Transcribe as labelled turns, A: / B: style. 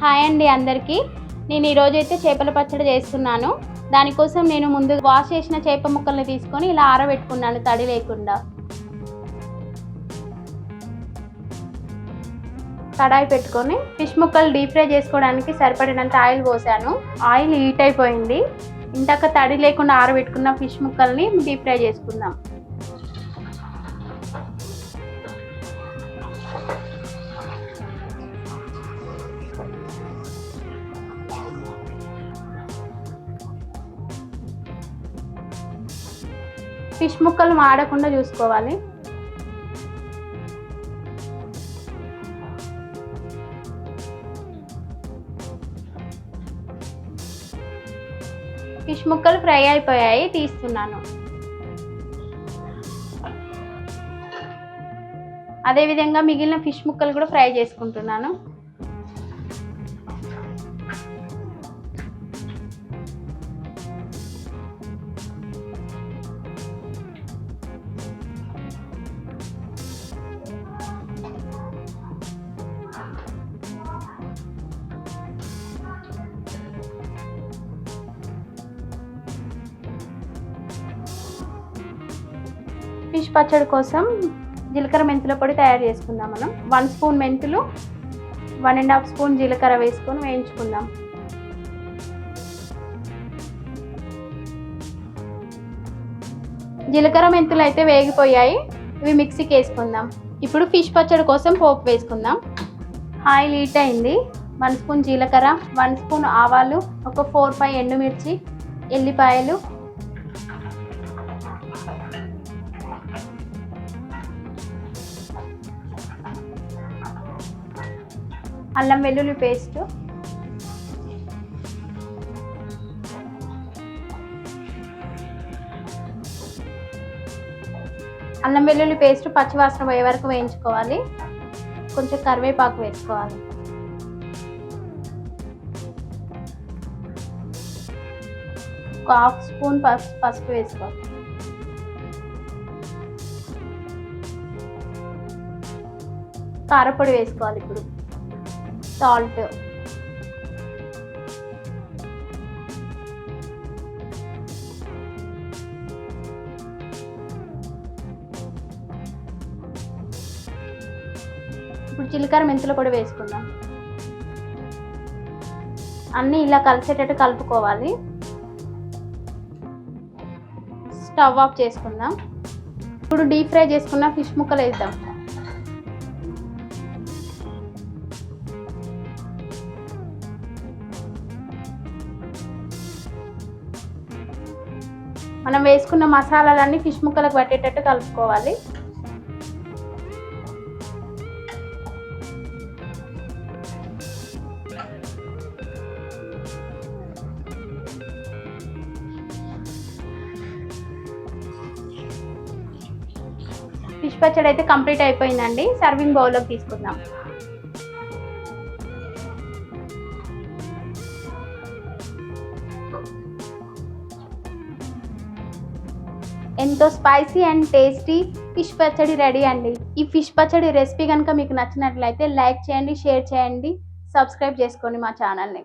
A: Hi అండి అందరికీ. నేను ఈరోజైతే చేపల పచ్చడి చేస్తున్నాను. దానికోసం నేను ముందు వాష్ చేసిన చేప ముక్కల్ని తీసుకొని ఇలా ఆరబెట్టుకున్నాను తడి లేకుండా. కడాయి పెట్టుకొని ఫిష్ ముక్కలు డీప్ ఫ్రై చేసుకోవడానికి సరిపడినంత ఆయిల్ పోసాను. ఆయిల్ హీట్ అయిపోయింది. ఇందాక తడి లేకుండా ఆరబెట్టుకున్న ఫిష్ ముక్కల్ని డీప్ ఫ్రై చేసుకుందాం. ఫిష్ ముక్కలు మాడకుండా చూసుకోవాలి. ఫిష్ ముక్కలు ఫ్రై అయిపోయాయి, తీస్తున్నాను. అదేవిధంగా మిగిలిన ఫిష్ ముక్కలు కూడా ఫ్రై చేసుకుంటున్నాను. ఫిష్ పచ్చడి కోసం జీలకర్ర మెంతుల పొడి తయారు చేసుకుందాం. మనం 1 స్పూన్ మెంతులు, 1.5 స్పూన్ జీలకర్ర వేసుకొని వేయించుకుందాం. జీలకర్ర మెంతులు అయితే వేగిపోయాయి, ఇవి మిక్సీకి వేసుకుందాం. ఇప్పుడు ఫిష్ పచ్చడి కోసం పోపు వేసుకుందాం. ఆయిల్ హీట్ అయింది. 1 స్పూన్ జీలకర్ర, 1 స్పూన్ ఆవాలు, ఒక 4-5 ఎండుమిర్చి, ఎల్లిపాయలు, అల్లం వెల్లుల్లి పేస్ట్, అల్లం వెల్లుల్లి పేస్ట్ పచ్చివాసన పోయే వరకు వేయించుకోవాలి. కొంచెం కరివేపాకు వేసుకోవాలి. ఒక 1/2 స్పూన్ పసుపు వేసుకోవాలి. కారపొడి వేసుకోవాలి. ఇప్పుడు సాల్ట్, ఇప్పుడు జీలకర్ర మెంతులు కూడా వేసుకుందాం. అన్నీ ఇలా కలిసేటట్టు కలుపుకోవాలి. స్టవ్ ఆఫ్ చేసుకుందాం. ఇప్పుడు డీప్ ఫ్రై చేసుకున్న ఫిష్ ముక్కలు వేద్దాం. మనం వేసుకున్న మసాలాలన్నీ ఫిష్ ముక్కలకు పట్టేటట్టు కలుపుకోవాలి. ఫిష్ పచ్చడి అయితే కంప్లీట్ అయిపోయిందండి. సర్వింగ్ బౌల్లోకి తీసుకుందాం. ఎంతో స్పైసీ అండ్ టేస్టీ ఫిష్ పచ్చడి రెడీ అండి. ఈ ఫిష్ పచ్చడి రెసిపీ కనుక మీకు నచ్చినట్లయితే లైక్ చేయండి, షేర్ చేయండి, సబ్స్క్రైబ్ చేసుకోండి మా ఛానల్ని.